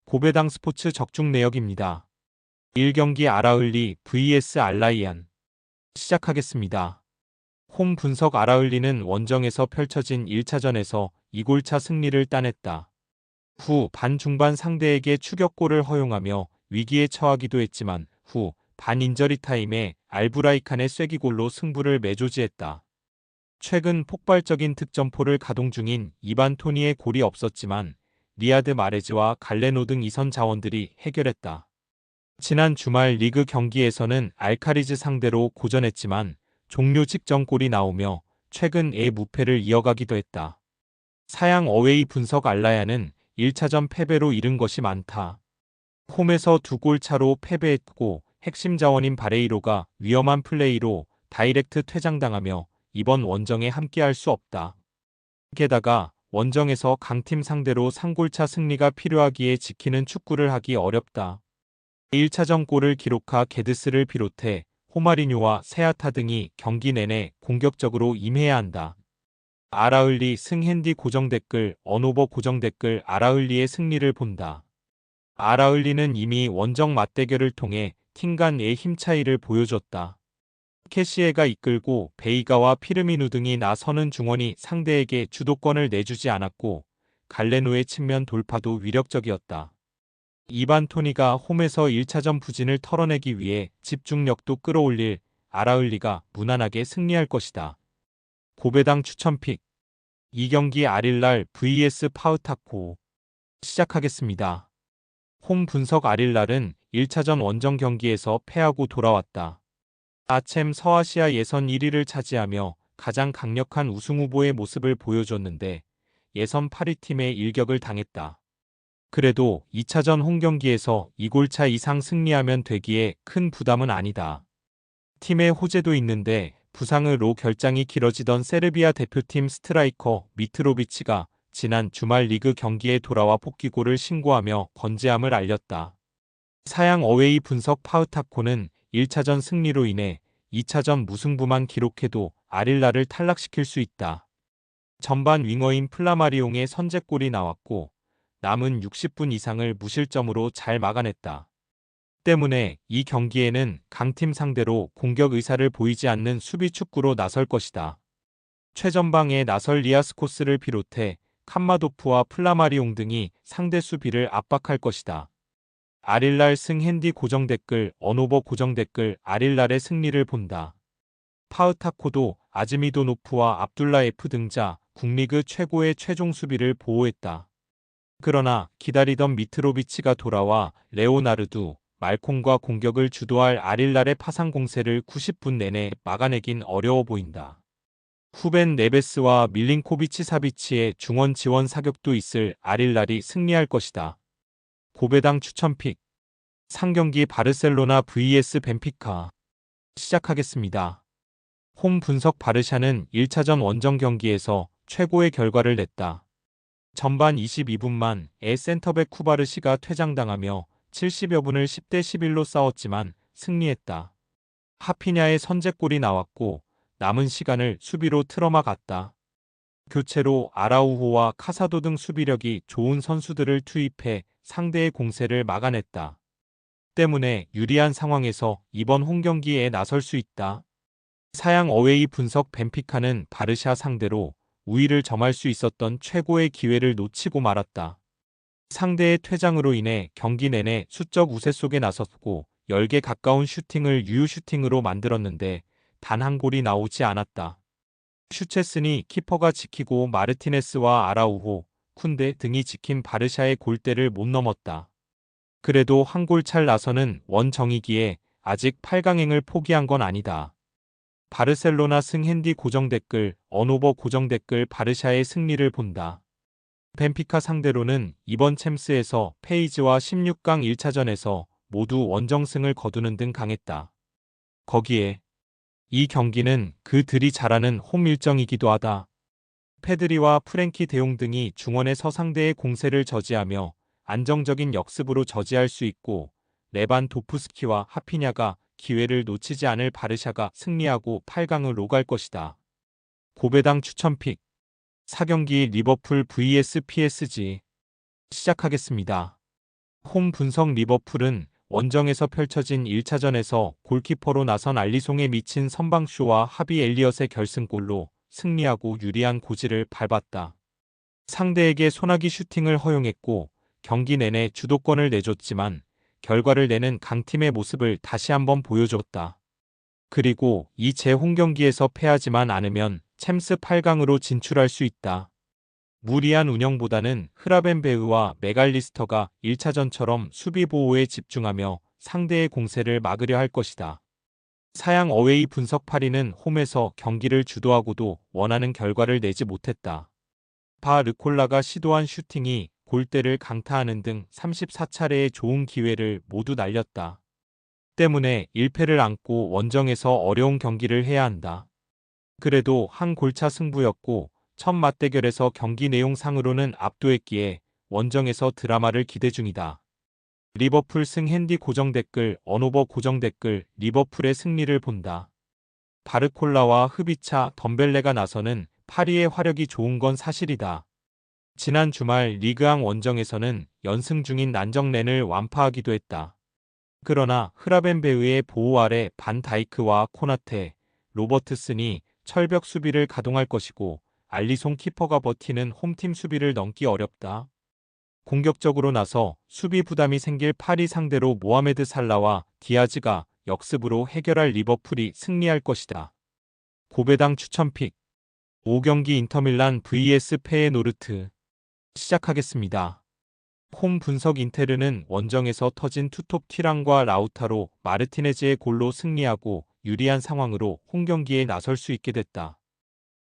고배당 스포츠 적중 내역입니다. 1경기 아라을리 vs 알라이안 시작하겠습니다. 홈 분석 아라을리는 원정에서 펼쳐진 1차전에서 2골차 승리를 따냈다. 후 반중반 상대에게 추격골을 허용하며 위기에 처하기도 했지만 후 반 인저리 타임에 알브라이칸의 쐐기골로 승부를 매조지했다. 최근 폭발적인 득점포를 가동 중인 이반 토니의 골이 없었지만 리아드 마레즈와 갈레노 등 이선 자원들이 해결했다. 지난 주말 리그 경기에서는 알카리즈 상대로 고전했지만 종료 직전 골이 나오며 최근의 무패를 이어가기도 했다. 사양 어웨이 분석 알라야는 1차전 패배로 잃은 것이 많다. 홈에서 2골 차로 패배했고 핵심 자원인 바레이로가 위험한 플레이로 다이렉트 퇴장당하며 이번 원정에 함께할 수 없다. 게다가 원정에서 강팀 상대로 3골차 승리가 필요하기에 지키는 축구를 하기 어렵다. 1차전 골을 기록한 게드스를 비롯해 호마리뉴와 세아타 등이 경기 내내 공격적으로 임해야 한다. 아라을리 승핸디 고정댓글 언오버 고정댓글 아라을리의 승리를 본다. 아라을리는 이미 원정 맞대결을 통해 팀 간의 힘 차이를 보여줬다. 캐시에가 이끌고 베이가와 피르미누 등이 나서는 중원이 상대에게 주도권을 내주지 않았고 갈레노의 측면 돌파도 위력적이었다. 이반 토니가 홈에서 1차전 부진을 털어내기 위해 집중력도 끌어올릴 아라을리가 무난하게 승리할 것이다. 고배당 추천픽 2경기 아릴랄 vs 파우타코 시작하겠습니다. 홈 분석 아릴랄은 1차전 원정 경기에서 패하고 돌아왔다. 아챔 서아시아 예선 1위를 차지하며 가장 강력한 우승 후보의 모습을 보여줬는데 예선 8위 팀에 일격을 당했다. 그래도 2차전 홈경기에서 2골차 이상 승리하면 되기에 큰 부담은 아니다. 팀에 호재도 있는데 부상으로 결장이 길어지던 세르비아 대표팀 스트라이커 미트로비치가 지난 주말 리그 경기에 돌아와 복귀골을 신고하며 건재함을 알렸다. 사양 어웨이 분석 파우타코는 1차전 승리로 인해 2차전 무승부만 기록해도 아릴라를 탈락시킬 수 있다. 전반 윙어인 플라마리옹의 선제골이 나왔고 남은 60분 이상을 무실점으로 잘 막아냈다. 때문에 이 경기에는 강팀 상대로 공격 의사를 보이지 않는 수비 축구로 나설 것이다. 최전방에 나설 리아스코스를 비롯해 칸마도프와 플라마리옹 등이 상대 수비를 압박할 것이다. 아릴랄 승핸디 고정댓글 언오버 고정댓글 아릴랄의 승리를 본다. 파우타코도 아즈미도노프와 압둘라 F 등자 국리그 최고의 최종 수비를 보호했다. 그러나 기다리던 미트로비치가 돌아와 레오나르두, 말콤과 공격을 주도할 아릴랄의 파상 공세를 90분 내내 막아내긴 어려워 보인다. 후벤 네베스와 밀린코비치 사비치의 중원 지원 사격도 있을 아릴랄이 승리할 것이다. 고배당 추천픽 상경기 바르셀로나 vs 벤피카 시작하겠습니다. 홈 분석 바르샤는 1차전 원정 경기에서 최고의 결과를 냈다. 전반 22분만에 센터백 쿠바르시가 퇴장당하며 70여 분을 10대 11로 싸웠지만 승리했다. 하피냐의 선제골이 나왔고 남은 시간을 수비로 틀어막았다. 교체로 아라우호와 카사도 등 수비력이 좋은 선수들을 투입해 상대의 공세를 막아냈다. 때문에 유리한 상황에서 이번 홈경기에 나설 수 있다. 사양 어웨이 분석 벤피카는 바르샤 상대로 우위를 점할 수 있었던 최고의 기회를 놓치고 말았다. 상대의 퇴장으로 인해 경기 내내 수적 우세 속에 나섰고 10개 가까운 슈팅을 유효 슈팅으로 만들었는데 단 한 골이 나오지 않았다. 슈체스니 키퍼가 지키고 마르티네스와 아라우호, 쿤데 등이 지킨 바르샤의 골대를 못 넘었다. 그래도 한 골 찰 나서는 원정이기에 아직 8강행을 포기한 건 아니다. 바르셀로나 승핸디 고정댓글 언오버 고정댓글 바르샤의 승리를 본다. 벤피카 상대로는 이번 챔스에서 페이지와 16강 1차전에서 모두 원정승을 거두는 등 강했다. 거기에 이 경기는 그들이 잘하는 홈 일정이기도 하다. 페드리와 프랭키 데용 등이 중원에서 상대의 공세를 저지하며 안정적인 역습으로 저지할 수 있고 레반도프스키와 하피냐가 기회를 놓치지 않을 바르샤가 승리하고 8강으로 갈 것이다. 고배당 추천픽 4경기 리버풀 vs PSG 시작하겠습니다. 홈 분석 리버풀은 원정에서 펼쳐진 1차전에서 골키퍼로 나선 알리송에 미친 선방쇼와 하비 엘리엇의 결승골로 승리하고 유리한 고지를 밟았다. 상대에게 소나기 슈팅을 허용했고 경기 내내 주도권을 내줬지만 결과를 내는 강팀의 모습을 다시 한번 보여줬다. 그리고 이 재홈 경기에서 패하지만 않으면 챔스 8강으로 진출할 수 있다. 무리한 운영보다는 흐라벤베흐와 맥알리스터가 1차전처럼 수비 보호에 집중하며 상대의 공세를 막으려 할 것이다. 사양 어웨이 분석 8위는 홈에서 경기를 주도하고도 원하는 결과를 내지 못했다. 바 르콜라가 시도한 슈팅이 골대를 강타하는 등 34차례의 좋은 기회를 모두 날렸다. 때문에 1패를 안고 원정에서 어려운 경기를 해야 한다. 그래도 한 골차 승부였고 첫 맞대결에서 경기 내용상으로는 압도했기에 원정에서 드라마를 기대 중이다. 리버풀 승 핸디 고정 댓글 언오버 고정 댓글 리버풀의 승리를 본다. 바르콜라와 흡이차 덤벨레가 나서는 파리의 화력이 좋은 건 사실이다. 지난 주말 리그앙 원정에서는 연승 중인 난정렌을 완파하기도 했다. 그러나 흐라벤베흐의 보호 아래 반 다이크와 코나테, 로버트슨이 철벽 수비를 가동할 것이고 알리송 키퍼가 버티는 홈팀 수비를 넘기 어렵다. 공격적으로 나서 수비 부담이 생길 파리 상대로 모하메드 살라와 디아즈가 역습으로 해결할 리버풀이 승리할 것이다. 고배당 추천픽 5경기 인터밀란 vs 페예노르트 시작하겠습니다. 홈 분석 인테르는 원정에서 터진 투톱 티랑과 라우타로 마르티네즈의 골로 승리하고 유리한 상황으로 홈경기에 나설 수 있게 됐다.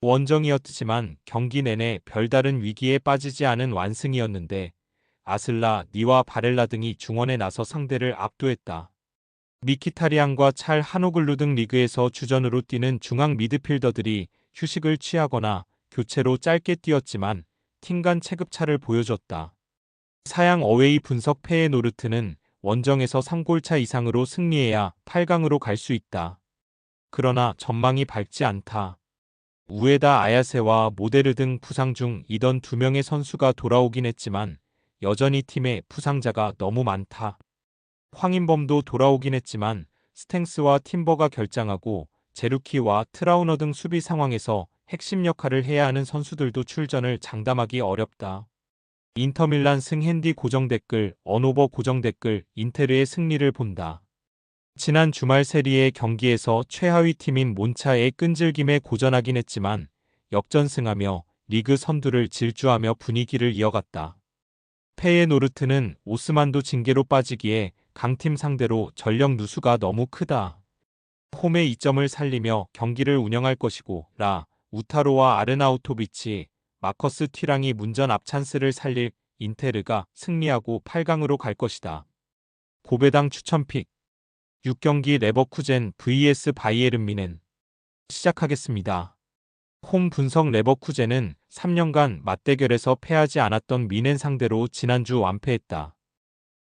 원정이었지만 경기 내내 별다른 위기에 빠지지 않은 완승이었는데 아슬라, 니와 바렐라 등이 중원에 나서 상대를 압도했다. 미키타리안과 찰 하노글루 등 리그에서 주전으로 뛰는 중앙 미드필더들이 휴식을 취하거나 교체로 짧게 뛰었지만 팀 간 체급차를 보여줬다. 사양 어웨이 분석 페예노르트는 원정에서 3골차 이상으로 승리해야 8강으로 갈 수 있다. 그러나 전망이 밝지 않다. 우에다 아야세와 모데르 등 부상 중이던 2명의 선수가 돌아오긴 했지만 여전히 팀에 부상자가 너무 많다. 황인범도 돌아오긴 했지만 스탱스와 팀버가 결장하고 제루키와 트라우너 등 수비 상황에서 핵심 역할을 해야 하는 선수들도 출전을 장담하기 어렵다. 인터밀란 승 핸디 고정 댓글 언오버 고정 댓글 인테르의 승리를 본다. 지난 주말 세리에 경기에서 최하위 팀인 몬차의 끈질김에 고전하긴 했지만 역전승하며 리그 선두를 질주하며 분위기를 이어갔다. 페예노르트는 오스만도 징계로 빠지기에 강팀 상대로 전력 누수가 너무 크다. 홈의 이점을 살리며 경기를 운영할 것이고 우타로와 아르나우토비치, 마커스 튀랑이 문전 앞찬스를 살릴 인테르가 승리하고 8강으로 갈 것이다. 고배당 추천픽 6경기 레버쿠젠 vs 바이에른 미넨 시작하겠습니다. 홈 분석 레버쿠젠은 3년간 맞대결에서 패하지 않았던 미넨 상대로 지난주 완패했다.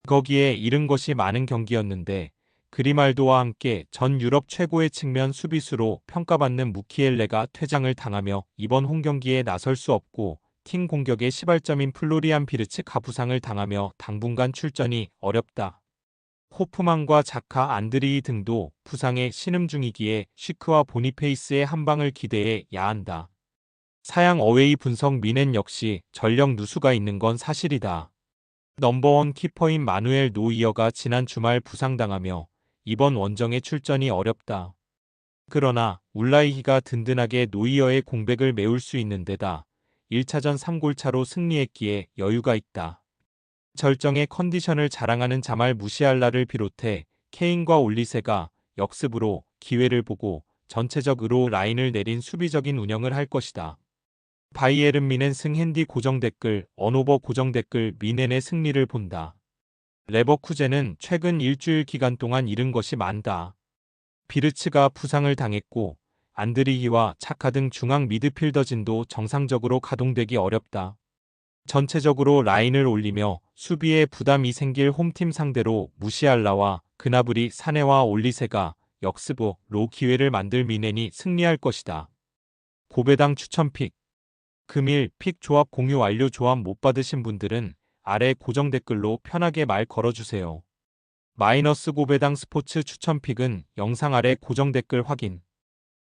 거기에 잃은 것이 많은 경기였는데 그리말도와 함께 전 유럽 최고의 측면 수비수로 평가받는 무키엘레가 퇴장을 당하며 이번 홈경기에 나설 수 없고 팀 공격의 시발점인 플로리안 비르츠가 부상을 당하며 당분간 출전이 어렵다. 호프만과 자카 안드리이 등도 부상에 신음 중이기에 쉬크와 보니페이스의 한방을 기대해야 한다. 사양 어웨이 분석 미넨 역시 전력 누수가 있는 건 사실이다. 넘버원 키퍼인 마누엘 노이어가 지난 주말 부상당하며 이번 원정에 출전이 어렵다. 그러나 울라이히가 든든하게 노이어의 공백을 메울 수 있는 데다 1차전 3골차로 승리했기에 여유가 있다. 절정의 컨디션을 자랑하는 자말 무시알라를 비롯해 케인과 올리세가 역습으로 기회를 보고 전체적으로 라인을 내린 수비적인 운영을 할 것이다. 바이에른 미넨 승 핸디 고정 댓글 언오버 고정 댓글 미넨의 승리를 본다. 레버쿠젠은 최근 일주일 기간 동안 잃은 것이 많다. 비르츠가 부상을 당했고 안드리히와 차카 등 중앙 미드필더진도 정상적으로 가동되기 어렵다. 전체적으로 라인을 올리며 수비에 부담이 생길 홈팀 상대로 무시알라와 그나브리 사네와 올리세가 역습으로 기회를 만들 미넨이 승리할 것이다. 고배당 추천픽 금일 픽 조합 공유 완료. 조합 못 받으신 분들은 아래 고정 댓글로 편하게 말 걸어주세요. 마이너스 고배당 스포츠 추천픽은 영상 아래 고정 댓글 확인.